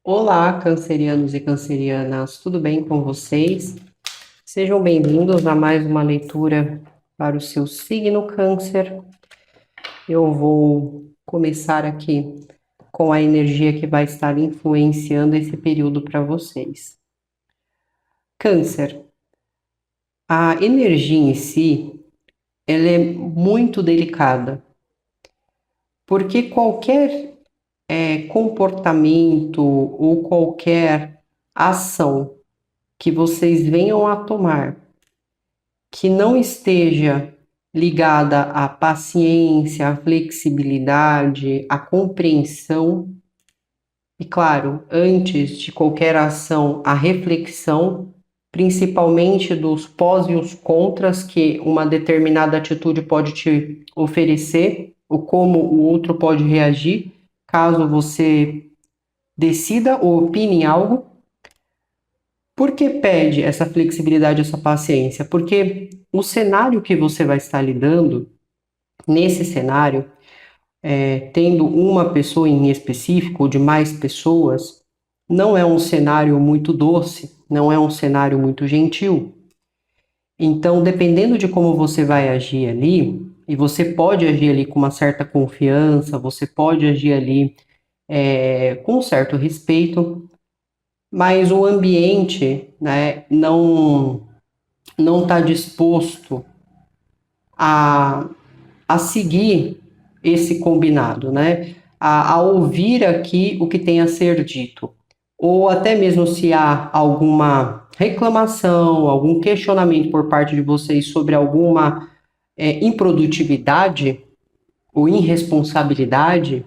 Olá, cancerianos e cancerianas, tudo bem com vocês? Sejam bem-vindos a mais uma leitura para o seu signo Câncer. Eu vou começar aqui com a energia que vai estar influenciando esse período para vocês. Câncer, a energia em si, ela é muito delicada, porque qualquer comportamento ou qualquer ação que vocês venham a tomar que não esteja ligada à paciência, à flexibilidade, à compreensão e, claro, antes de qualquer ação, a reflexão, principalmente dos pós e os contras que uma determinada atitude pode te oferecer, ou como o outro pode reagir, caso você decida ou opine em algo. Por que pede essa flexibilidade, essa paciência? Porque o cenário que você vai estar lidando, nesse cenário, tendo uma pessoa em específico ou de mais pessoas, não é um cenário muito doce, não é um cenário muito gentil. Então, dependendo de como você vai agir ali, e você pode agir ali com uma certa confiança, você pode agir ali com um certo respeito, mas o ambiente, né, não está disposto a, a seguir esse combinado, né? A ouvir aqui o que tem a ser dito. Ou até mesmo se há alguma reclamação, algum questionamento por parte de vocês sobre alguma improdutividade ou irresponsabilidade,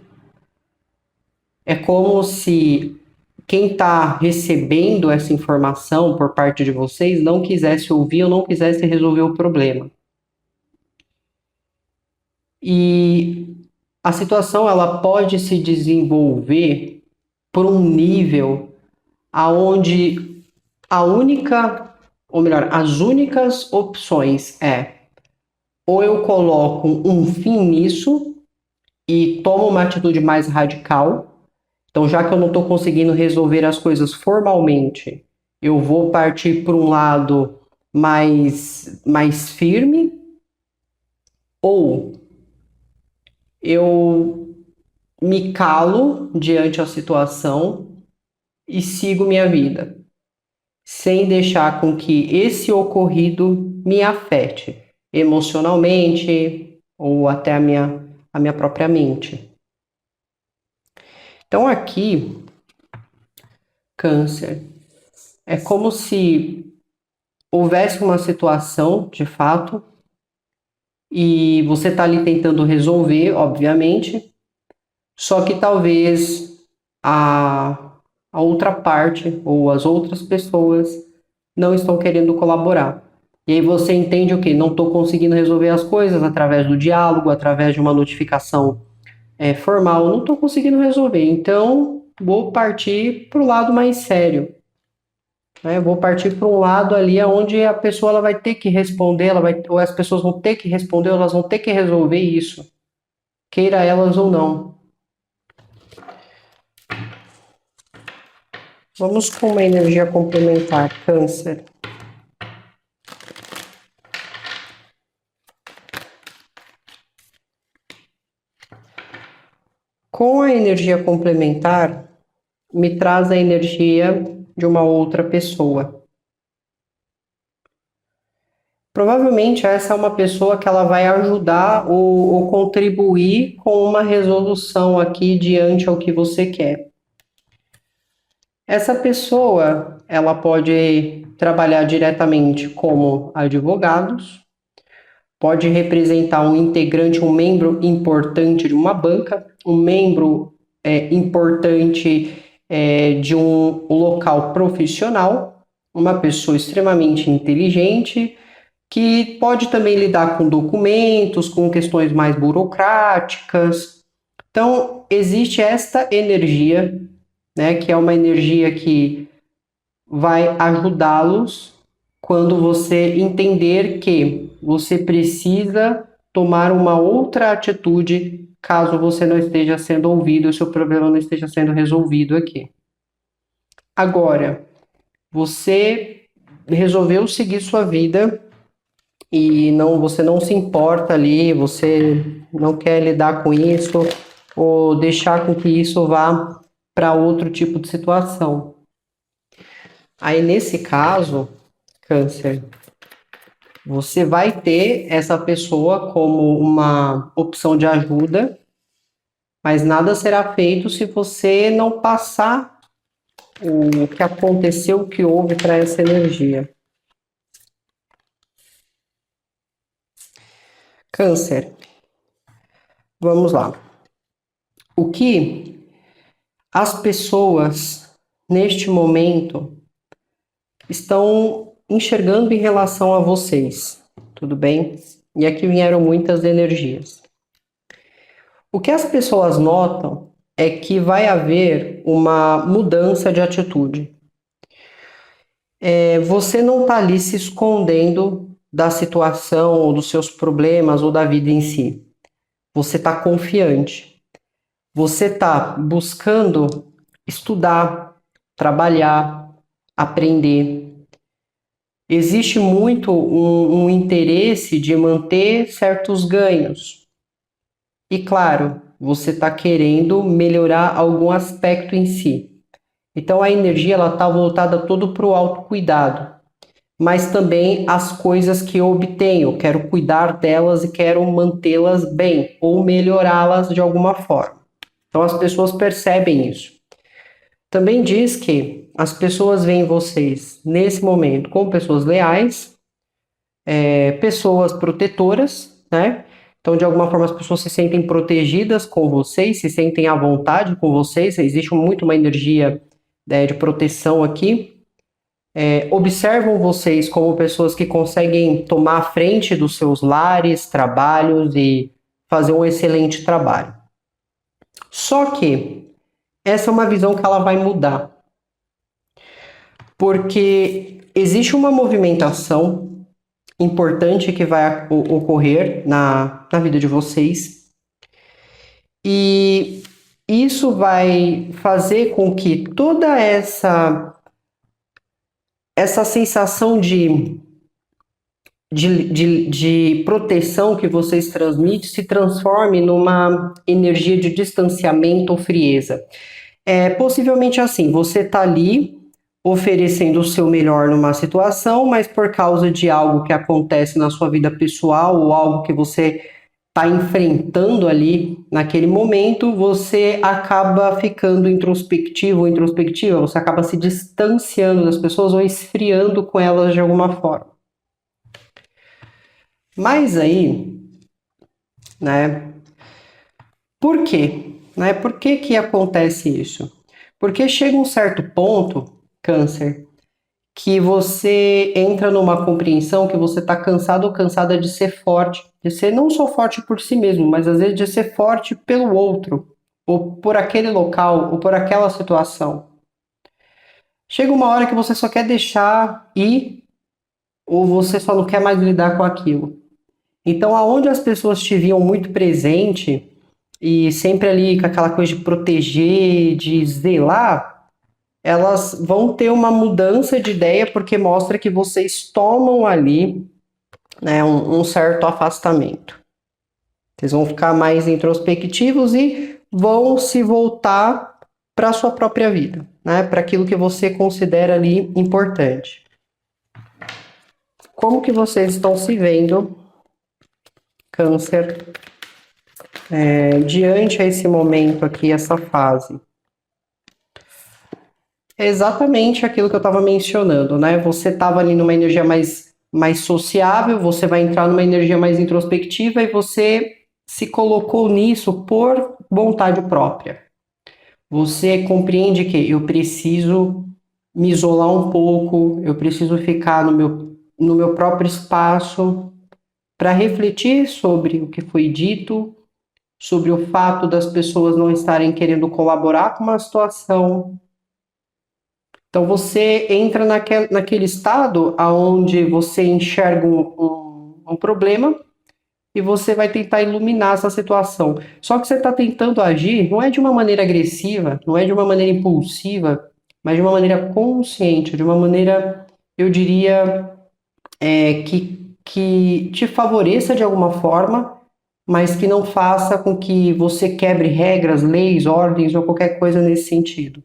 é como se quem está recebendo essa informação por parte de vocês não quisesse ouvir ou não quisesse resolver o problema. E a situação ela pode se desenvolver por um nível aonde a única, ou melhor, as únicas opções ou eu coloco um fim nisso e tomo uma atitude mais radical. Então, já que eu não estou conseguindo resolver as coisas formalmente, eu vou partir para um lado mais firme, ou eu me calo diante da situação e sigo minha vida, sem deixar com que esse ocorrido me afete emocionalmente ou até a minha própria mente. Então aqui, Câncer, é como se houvesse uma situação, de fato, e você está ali tentando resolver, obviamente, só que talvez a, a outra parte ou as outras pessoas não estão querendo colaborar. E aí você entende o que? Não estou conseguindo resolver as coisas através do diálogo, através de uma notificação formal, não estou conseguindo resolver. Então, vou partir para o lado mais sério. Né? Vou partir para um lado ali onde a pessoa ela vai ter que responder, ou as pessoas vão ter que responder, ou elas vão ter que resolver isso, queira elas ou não. Vamos com uma energia complementar, Câncer. Com a energia complementar, me traz a energia de uma outra pessoa. Provavelmente essa é uma pessoa que ela vai ajudar ou contribuir com uma resolução aqui diante ao que você quer. Essa pessoa, ela pode trabalhar diretamente como advogados, pode representar um integrante, um membro importante de uma banca, um membro importante de um local profissional, uma pessoa extremamente inteligente, que pode também lidar com documentos, com questões mais burocráticas. Então, existe esta energia, né, que é uma energia que vai ajudá-los quando você entender que você precisa tomar uma outra atitude caso você não esteja sendo ouvido, o seu problema não esteja sendo resolvido aqui. Agora, você resolveu seguir sua vida e você não se importa ali, você não quer lidar com isso ou deixar com que isso vá para outro tipo de situação. Aí, nesse caso, Câncer, você vai ter essa pessoa como uma opção de ajuda, mas nada será feito se você não passar o que aconteceu, o que houve para essa energia. Câncer, vamos lá. O que as pessoas neste momento estão enxergando em relação a vocês, tudo bem? E aqui vieram muitas energias. O que as pessoas notam é que vai haver uma mudança de atitude. Você não está ali se escondendo da situação ou dos seus problemas ou da vida em si. Você está confiante. Você está buscando estudar, trabalhar, aprender. Existe muito um interesse de manter certos ganhos. E claro, você está querendo melhorar algum aspecto em si. Então a energia ela está voltada todo para o autocuidado, mas também as coisas que eu obtenho, quero cuidar delas e quero mantê-las bem ou melhorá-las de alguma forma. Então as pessoas percebem isso. Também diz que as pessoas veem vocês nesse momento como pessoas leais, pessoas protetoras, né? Então, de alguma forma, as pessoas se sentem protegidas com vocês, se sentem à vontade com vocês. Existe muito uma energia de proteção aqui. Observam vocês como pessoas que conseguem tomar a frente dos seus lares, trabalhos e fazer um excelente trabalho. Só que essa é uma visão que ela vai mudar. Porque existe uma movimentação importante que vai ocorrer na vida de vocês. E isso vai fazer com que toda essa sensação de proteção que vocês transmitem se transforme numa energia de distanciamento ou frieza. Possivelmente assim, você está ali oferecendo o seu melhor numa situação, mas por causa de algo que acontece na sua vida pessoal ou algo que você está enfrentando ali naquele momento, você acaba ficando introspectivo ou introspectiva, você acaba se distanciando das pessoas ou esfriando com elas de alguma forma. Mas aí, né, por quê? Por que acontece isso? Porque chega um certo ponto, Câncer, que você entra numa compreensão que você está cansado ou cansada de ser forte, de ser não só forte por si mesmo, mas às vezes de ser forte pelo outro, ou por aquele local, ou por aquela situação. Chega uma hora que você só quer deixar ir, ou você só não quer mais lidar com aquilo. Então, aonde as pessoas te viam muito presente, e sempre ali com aquela coisa de proteger, de zelar, elas vão ter uma mudança de ideia porque mostra que vocês tomam ali, né, um certo afastamento. Vocês vão ficar mais introspectivos e vão se voltar para a sua própria vida, né, para aquilo que você considera ali importante. Como que vocês estão se vendo, Câncer, diante a esse momento aqui, essa fase? É exatamente aquilo que eu estava mencionando, né? Você estava ali numa energia mais sociável, você vai entrar numa energia mais introspectiva e você se colocou nisso por vontade própria. Você compreende que eu preciso me isolar um pouco, eu preciso ficar no meu próprio espaço para refletir sobre o que foi dito, sobre o fato das pessoas não estarem querendo colaborar com uma situação. Então você entra naquele estado onde você enxerga um problema e você vai tentar iluminar essa situação. Só que você está tentando agir não é de uma maneira agressiva, não é de uma maneira impulsiva, mas de uma maneira consciente, de uma maneira, eu diria, que te favoreça de alguma forma, mas que não faça com que você quebre regras, leis, ordens ou qualquer coisa nesse sentido.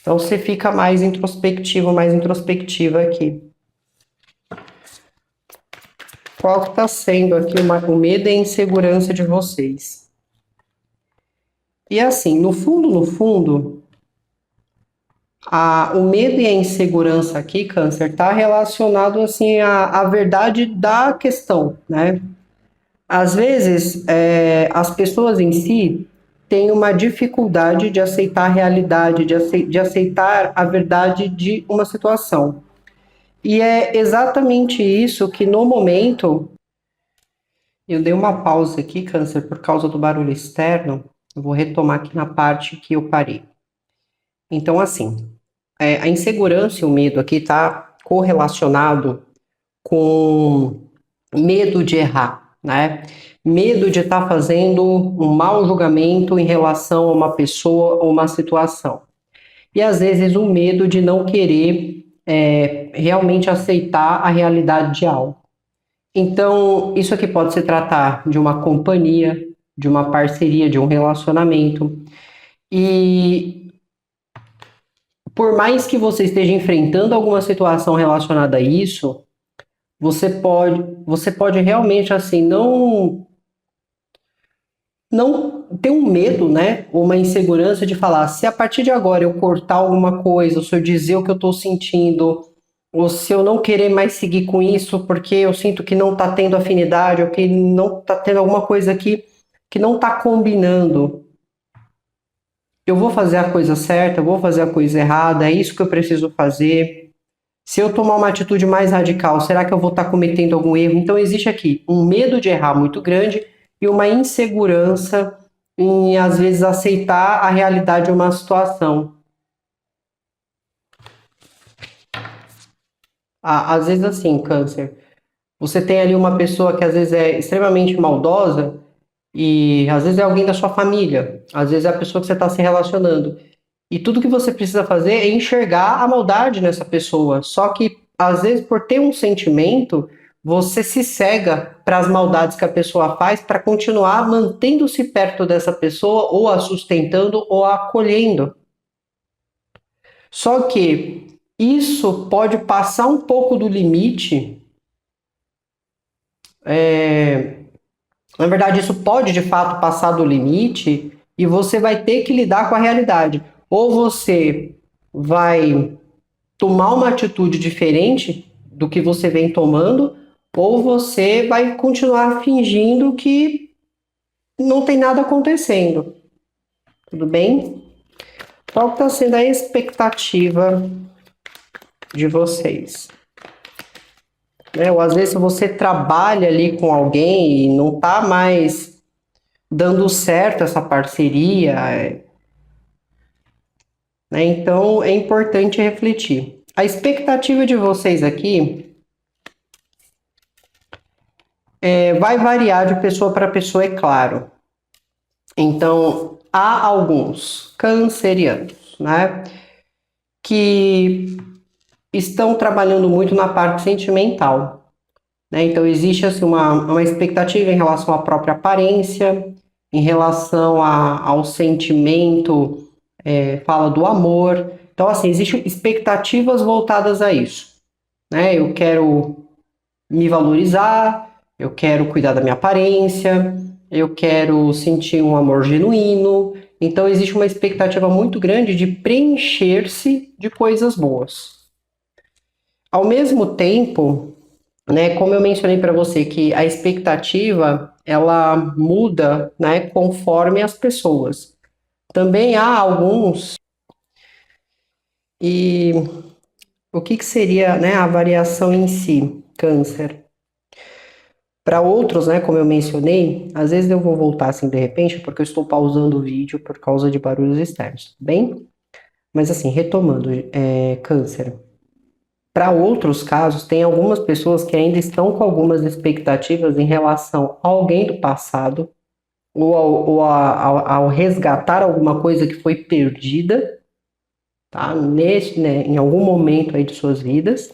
Então você fica mais introspectivo, mais introspectiva aqui. Qual que está sendo aqui o medo e a insegurança de vocês? E assim, no fundo, o medo e a insegurança aqui, Câncer, está relacionado assim à verdade da questão, né? Às vezes, as pessoas em si têm uma dificuldade de aceitar a realidade, de aceitar a verdade de uma situação. E é exatamente isso que, no momento, eu dei uma pausa aqui, Câncer, por causa do barulho externo. Eu vou retomar aqui na parte que eu parei. Então, assim, a insegurança e o medo aqui está correlacionado com medo de errar, né? Medo de estar fazendo um mau julgamento em relação a uma pessoa ou uma situação. E às vezes o medo de não querer realmente aceitar a realidade de algo. Então, isso aqui pode se tratar de uma companhia, de uma parceria, de um relacionamento. E por mais que você esteja enfrentando alguma situação relacionada a isso, você pode realmente assim não ter um medo, né, ou uma insegurança de falar, se a partir de agora eu cortar alguma coisa, ou se eu dizer o que eu estou sentindo, ou se eu não querer mais seguir com isso porque eu sinto que não está tendo afinidade, ou que não está tendo alguma coisa aqui que não está combinando, eu vou fazer a coisa certa, eu vou fazer a coisa errada, é isso que eu preciso fazer. Se eu tomar uma atitude mais radical, será que eu vou estar cometendo algum erro? Então existe aqui um medo de errar muito grande e uma insegurança em, às vezes, aceitar a realidade de uma situação. Às vezes, assim, Câncer, você tem ali uma pessoa que às vezes é extremamente maldosa e às vezes é alguém da sua família, às vezes é a pessoa que você está se relacionando. E tudo que você precisa fazer é enxergar a maldade nessa pessoa. Só que, às vezes, por ter um sentimento, você se cega para as maldades que a pessoa faz para continuar mantendo-se perto dessa pessoa, ou a sustentando, ou a acolhendo. Só que isso pode passar um pouco do limite. Na verdade, isso pode de fato passar do limite e você vai ter que lidar com a realidade. Ou você vai tomar uma atitude diferente do que você vem tomando, ou você vai continuar fingindo que não tem nada acontecendo. Tudo bem? Qual está sendo a expectativa de vocês? Ou às vezes você trabalha ali com alguém e não está mais dando certo essa parceria, né? Então é importante refletir. A expectativa de vocês aqui vai variar de pessoa para pessoa, é claro. Então, há alguns cancerianos, né, que estão trabalhando muito na parte sentimental, né? Então, existe assim, uma expectativa em relação à própria aparência, em relação ao sentimento, fala do amor. Então, assim, existem expectativas voltadas a isso, né? Eu quero me valorizar, eu quero cuidar da minha aparência, eu quero sentir um amor genuíno. Então existe uma expectativa muito grande de preencher-se de coisas boas. Ao mesmo tempo, né, como eu mencionei para você que a expectativa ela muda, né, conforme as pessoas. Também há alguns e o que seria, né, a variação em si, câncer? Para outros, né, como eu mencionei, às vezes eu vou voltar assim de repente, porque eu estou pausando o vídeo por causa de barulhos externos, bem? Mas assim, retomando, câncer. Para outros casos, tem algumas pessoas que ainda estão com algumas expectativas em relação a alguém do passado, ou ao resgatar alguma coisa que foi perdida, tá? Em algum momento aí de suas vidas.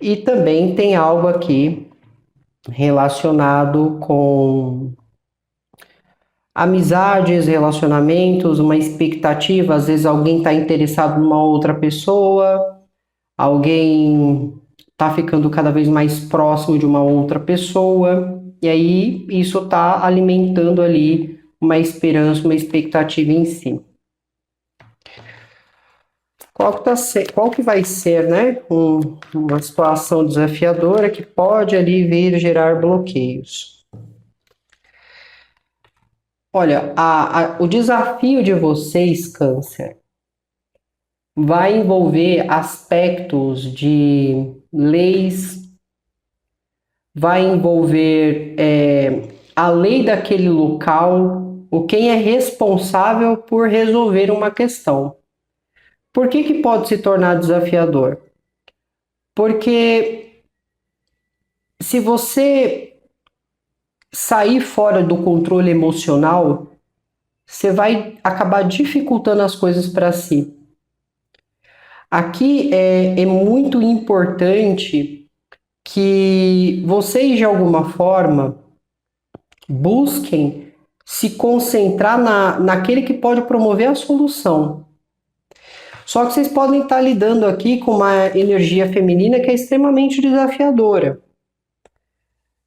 E também tem algo aqui relacionado com amizades, relacionamentos, uma expectativa, às vezes alguém está interessado numa outra pessoa, alguém está ficando cada vez mais próximo de uma outra pessoa, e aí isso está alimentando ali uma esperança, uma expectativa em si. Qual que vai ser, né, uma situação desafiadora que pode ali vir gerar bloqueios? Olha, o desafio de vocês, Câncer, vai envolver aspectos de leis, vai envolver a lei daquele local, o quem é responsável por resolver uma questão. Por que pode se tornar desafiador? Porque se você sair fora do controle emocional, você vai acabar dificultando as coisas para si. Aqui é muito importante que vocês, de alguma forma, busquem se concentrar naquele que pode promover a solução. Só que vocês podem estar lidando aqui com uma energia feminina que é extremamente desafiadora,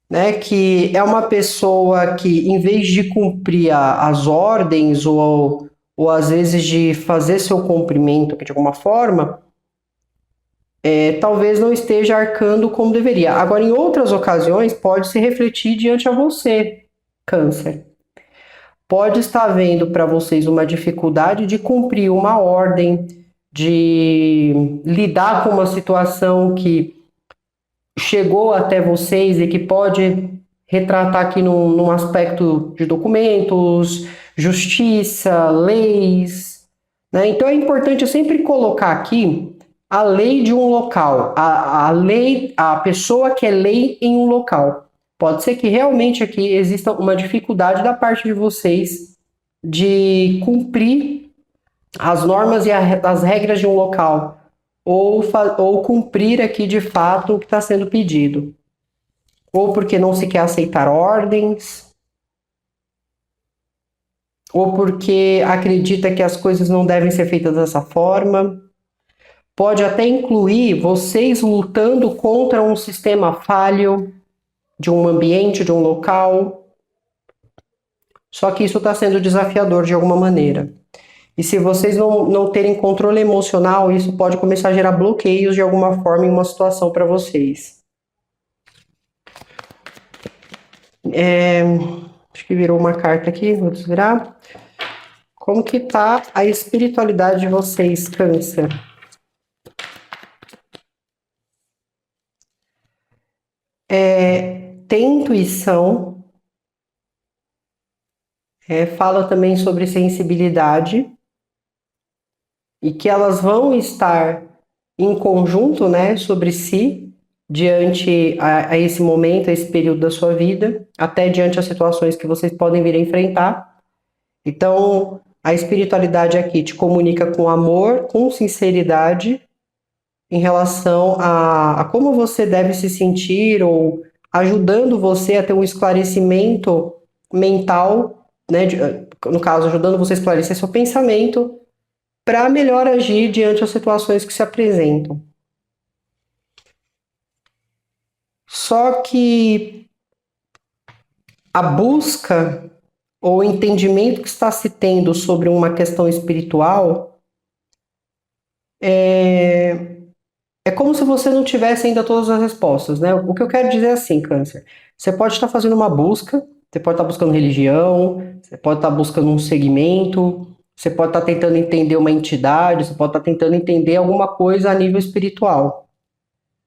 né? Que é uma pessoa que, em vez de cumprir as ordens ou às vezes de fazer seu cumprimento de alguma forma, talvez não esteja arcando como deveria. Agora, em outras ocasiões, pode se refletir diante a você, Câncer. Pode estar havendo para vocês uma dificuldade de cumprir uma ordem, de lidar com uma situação que chegou até vocês e que pode retratar aqui num aspecto de documentos, justiça, leis, né? Então é importante sempre colocar aqui a lei de um local, a pessoa que é lei em um local. Pode ser que realmente aqui exista uma dificuldade da parte de vocês de cumprir as normas e as regras de um local, ou cumprir aqui de fato o que está sendo pedido. Ou porque não se quer aceitar ordens, ou porque acredita que as coisas não devem ser feitas dessa forma. Pode até incluir vocês lutando contra um sistema falho de um ambiente, de um local. Só que isso está sendo desafiador de alguma maneira. E se vocês não terem controle emocional, isso pode começar a gerar bloqueios de alguma forma em uma situação para vocês. Acho que virou uma carta aqui, vou desvirar. Como que tá a espiritualidade de vocês, Câncer? Tem intuição, fala também sobre sensibilidade, e que elas vão estar em conjunto, né, sobre si, diante a esse momento, a esse período da sua vida, até diante as situações que vocês podem vir a enfrentar. Então, a espiritualidade aqui te comunica com amor, com sinceridade, em relação a como você deve se sentir, ou ajudando você a ter um esclarecimento mental, né, no caso, ajudando você a esclarecer seu pensamento, para melhor agir diante das situações que se apresentam. Só que a busca ou o entendimento que está se tendo sobre uma questão espiritual é como se você não tivesse ainda todas as respostas, né? O que eu quero dizer é assim, Câncer, você pode estar fazendo uma busca, você pode estar buscando religião, você pode estar buscando um segmento, você pode estar tentando entender uma entidade, você pode estar tentando entender alguma coisa a nível espiritual.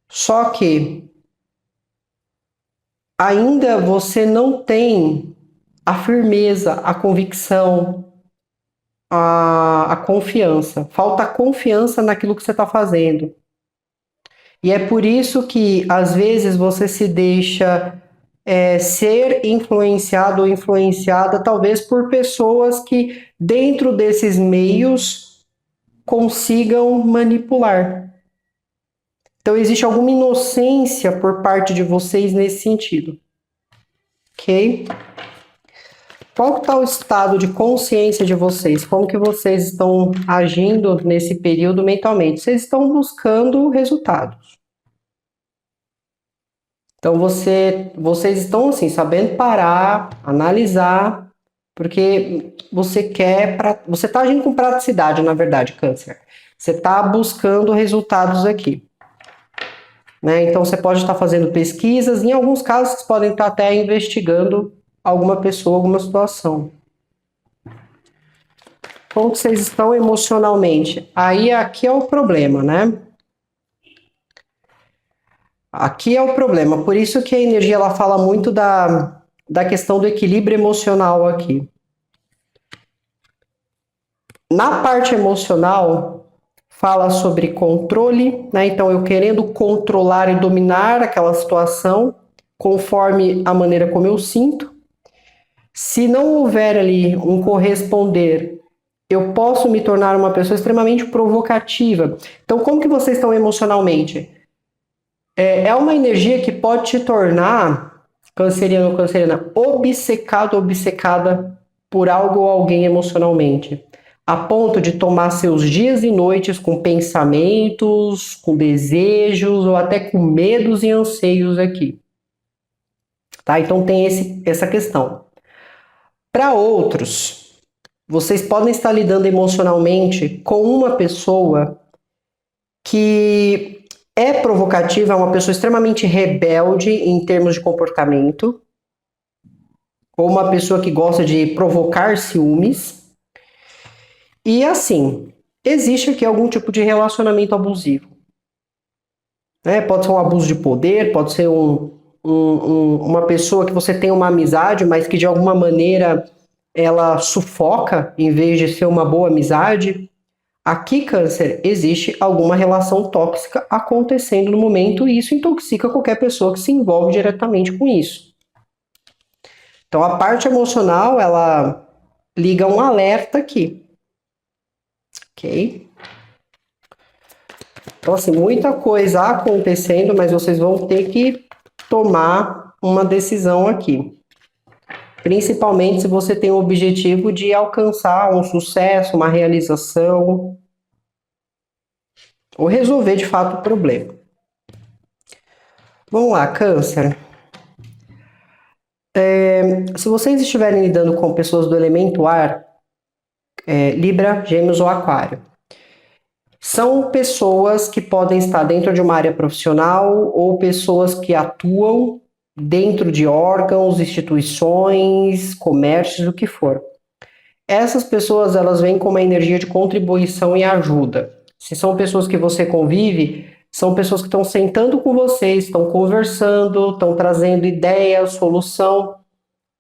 Só que ainda você não tem a firmeza, a convicção, a confiança. Falta confiança naquilo que você está fazendo. E é por isso que, às vezes, você se deixa ser influenciado ou influenciada, talvez por pessoas que, dentro desses meios, consigam manipular. Então, existe alguma inocência por parte de vocês nesse sentido. Ok? Qual está o estado de consciência de vocês? Como que vocês estão agindo nesse período mentalmente? Vocês estão buscando resultados. Então, vocês estão, assim, sabendo parar, analisar, porque você está agindo com praticidade, na verdade, Câncer. Você está buscando resultados aqui. Né? Então, você pode estar fazendo pesquisas, em alguns casos, vocês podem estar até investigando alguma pessoa, alguma situação. Como vocês estão emocionalmente? Aí, aqui é o problema, né? Aqui é o problema. Por isso que a energia, ela fala muito da questão do equilíbrio emocional aqui. Na parte emocional, fala sobre controle, né? Então, eu querendo controlar e dominar aquela situação, conforme a maneira como eu sinto. Se não houver ali um corresponder, eu posso me tornar uma pessoa extremamente provocativa. Então, como que vocês estão emocionalmente? É uma energia que pode te tornar, canceriano ou canceriana, obcecado ou obcecada por algo ou alguém emocionalmente. A ponto de tomar seus dias e noites com pensamentos, com desejos ou até com medos e anseios aqui. Tá? Então tem essa questão. Para outros, vocês podem estar lidando emocionalmente com uma pessoa que é provocativa, é uma pessoa extremamente rebelde em termos de comportamento, ou uma pessoa que gosta de provocar ciúmes. E assim, existe aqui algum tipo de relacionamento abusivo. Né? Pode ser um abuso de poder, pode ser uma pessoa que você tem uma amizade, mas que de alguma maneira ela sufoca em vez de ser uma boa amizade. Aqui, Câncer, existe alguma relação tóxica acontecendo no momento e isso intoxica qualquer pessoa que se envolve diretamente com isso. Então, a parte emocional, ela liga um alerta aqui. Ok? Então, assim, muita coisa acontecendo, mas vocês vão ter que tomar uma decisão aqui. Principalmente se você tem o objetivo de alcançar um sucesso, uma realização, ou resolver de fato o problema. Vamos lá, Câncer. Se vocês estiverem lidando com pessoas do elemento ar, Libra, Gêmeos ou Aquário, são pessoas que podem estar dentro de uma área profissional ou pessoas que atuam dentro de órgãos, instituições, comércios, o que for. Essas pessoas, elas vêm com uma energia de contribuição e ajuda. Se são pessoas que você convive, são pessoas que estão sentando com vocês, estão conversando, estão trazendo ideias, solução,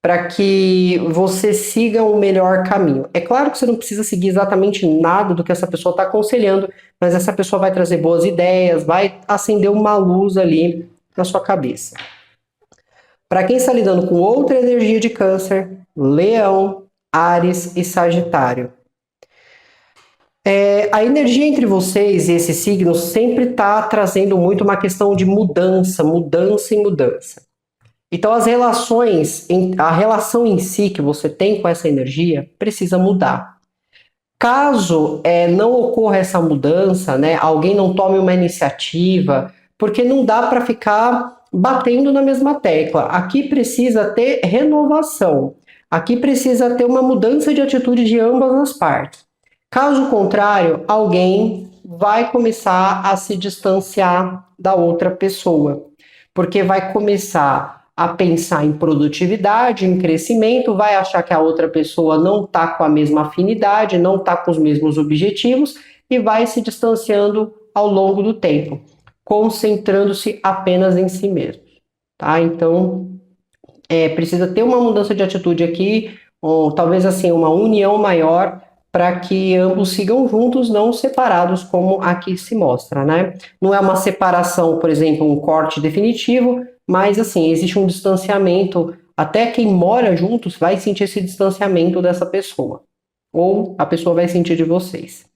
para que você siga o melhor caminho. É claro que você não precisa seguir exatamente nada do que essa pessoa está aconselhando, mas essa pessoa vai trazer boas ideias, vai acender uma luz ali na sua cabeça. Para quem está lidando com outra energia de Câncer, Leão, Áries e Sagitário. A energia entre vocês e esses signos sempre está trazendo muito uma questão de mudança, mudança e mudança. Então as relações, a relação em si que você tem com essa energia precisa mudar. Caso não ocorra essa mudança, né, alguém não tome uma iniciativa, porque não dá para ficar batendo na mesma tecla. Aqui precisa ter renovação. Aqui precisa ter uma mudança de atitude de ambas as partes. Caso contrário, alguém vai começar a se distanciar da outra pessoa, porque vai começar a pensar em produtividade, em crescimento, vai achar que a outra pessoa não está com a mesma afinidade, não está com os mesmos objetivos e vai se distanciando ao longo do tempo, concentrando-se apenas em si mesmo. Tá? Então, precisa ter uma mudança de atitude aqui, ou talvez assim, uma união maior para que ambos sigam juntos, não separados, como aqui se mostra, né? Não é uma separação, por exemplo, um corte definitivo, mas assim, existe um distanciamento, até quem mora juntos vai sentir esse distanciamento dessa pessoa, ou a pessoa vai sentir de vocês.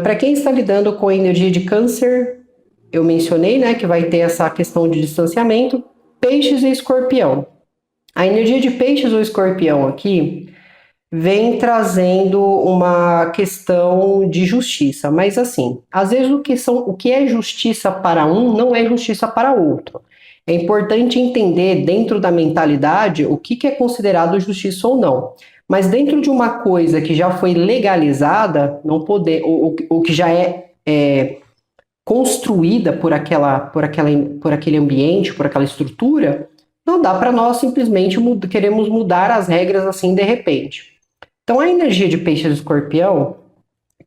Para quem está lidando com a energia de Câncer, eu mencionei, né, que vai ter essa questão de distanciamento. Peixes e Escorpião. A energia de Peixes ou Escorpião aqui vem trazendo uma questão de justiça, mas assim, às vezes o que é justiça para um não é justiça para outro. É importante entender dentro da mentalidade o que é considerado justiça ou não. Mas dentro de uma coisa que já foi legalizada, não poder, ou que já é construída por aquele ambiente, por aquela estrutura, não dá para nós simplesmente queremos mudar as regras assim de repente. Então a energia de Peixes e Escorpião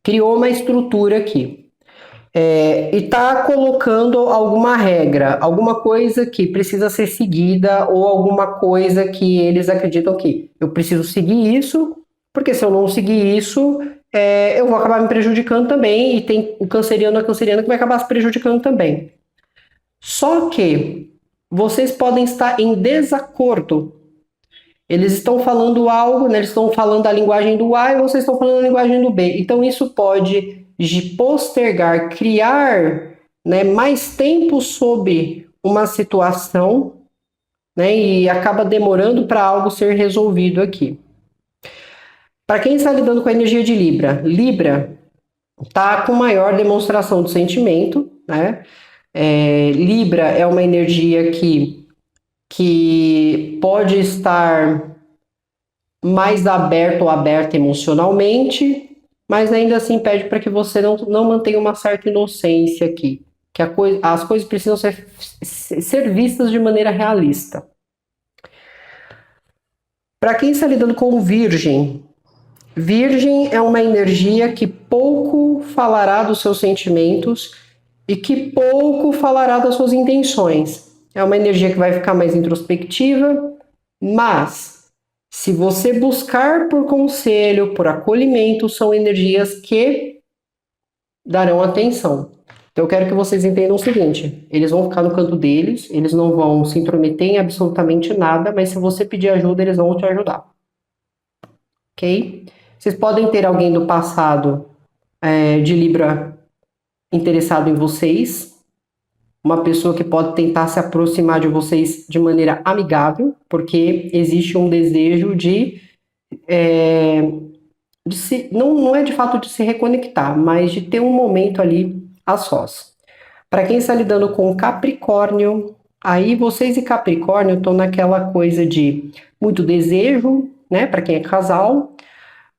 criou uma estrutura aqui. E está colocando alguma regra, alguma coisa que precisa ser seguida ou alguma coisa que eles acreditam que eu preciso seguir isso, porque se eu não seguir isso, eu vou acabar me prejudicando também, e tem o canceriano e a canceriana que vai acabar se prejudicando também. Só que vocês podem estar em desacordo. Eles estão falando algo, né? Eles estão falando a linguagem do A e vocês estão falando a linguagem do B. Então isso pode postergar, criar, né, mais tempo sobre uma situação, né, e acaba demorando para algo ser resolvido aqui. Para quem está lidando com a energia de Libra, Libra está com maior demonstração de sentimento, né? Libra é uma energia que pode estar mais aberto ou aberta emocionalmente, mas ainda assim pede para que você não mantenha uma certa inocência aqui, que as coisas precisam ser vistas de maneira realista. Para quem está lidando com Virgem, Virgem é uma energia que pouco falará dos seus sentimentos e que pouco falará das suas intenções. É uma energia que vai ficar mais introspectiva, mas se você buscar por conselho, por acolhimento, são energias que darão atenção. Então eu quero que vocês entendam o seguinte: eles vão ficar no canto deles, eles não vão se intrometer em absolutamente nada, mas se você pedir ajuda, eles vão te ajudar. Ok? Vocês podem ter alguém do passado de Libra interessado em vocês, uma pessoa que pode tentar se aproximar de vocês de maneira amigável, porque existe um desejo não é de fato de se reconectar, mas de ter um momento ali a sós. Para quem está lidando com Capricórnio, aí vocês e Capricórnio estão naquela coisa de muito desejo, né? Para quem é casal,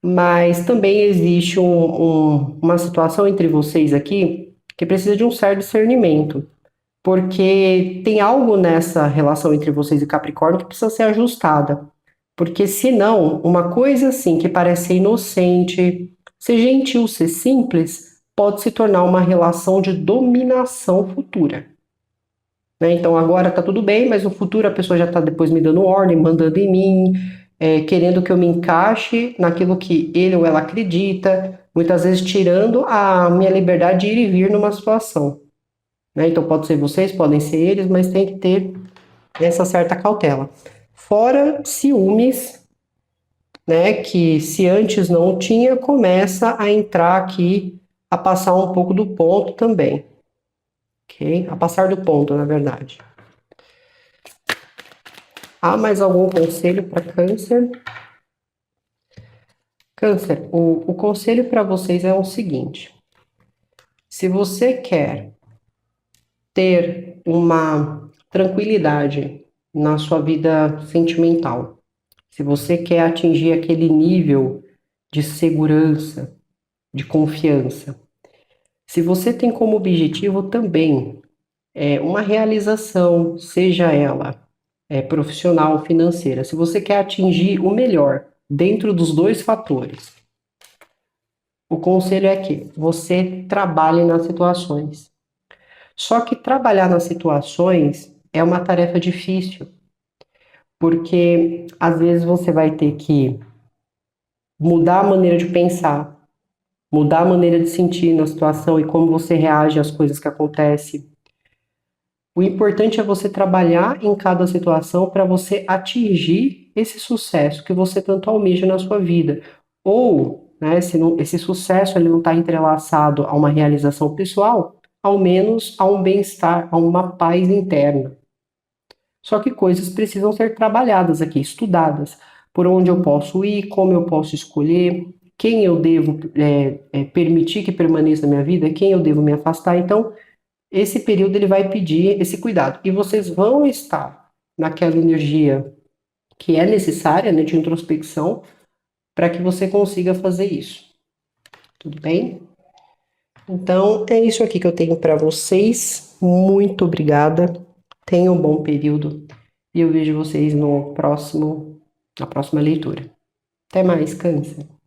mas também existe uma situação entre vocês aqui que precisa de um certo discernimento, porque tem algo nessa relação entre vocês e Capricórnio que precisa ser ajustada. Porque senão, uma coisa assim que parece ser inocente, ser gentil, ser simples, pode se tornar uma relação de dominação futura. Né? Então agora tá tudo bem, mas no futuro a pessoa já tá depois me dando ordem, mandando em mim, querendo que eu me encaixe naquilo que ele ou ela acredita, muitas vezes tirando a minha liberdade de ir e vir numa situação. Né? Então pode ser vocês, podem ser eles, mas tem que ter essa certa cautela. Fora ciúmes, né, que se antes não tinha, começa a entrar aqui, a passar um pouco do ponto também. Ok? A passar do ponto, na verdade. Há mais algum conselho para Câncer? Câncer, o conselho para vocês é o seguinte: se você quer ter uma tranquilidade na sua vida sentimental, se você quer atingir aquele nível de segurança, de confiança, se você tem como objetivo também uma realização, seja ela profissional ou financeira, se você quer atingir o melhor dentro dos dois fatores, o conselho é que você trabalhe nas situações. Só que trabalhar nas situações é uma tarefa difícil, porque às vezes você vai ter que mudar a maneira de pensar, mudar a maneira de sentir na situação e como você reage às coisas que acontecem. O importante é você trabalhar em cada situação para você atingir esse sucesso que você tanto almeja na sua vida. Ou né? Se não, esse sucesso ele não está entrelaçado a uma realização pessoal, ao menos a um bem-estar, a uma paz interna. Só que coisas precisam ser trabalhadas aqui, estudadas. Por onde eu posso ir, como eu posso escolher, quem eu devo permitir que permaneça na minha vida, quem eu devo me afastar. Então, esse período ele vai pedir esse cuidado. E vocês vão estar naquela energia que é necessária, né, de introspecção, para que você consiga fazer isso. Tudo bem? Então, é isso aqui que eu tenho para vocês. Muito obrigada. Tenham um bom período. E eu vejo vocês no próximo, na próxima leitura. Até mais, Câncer.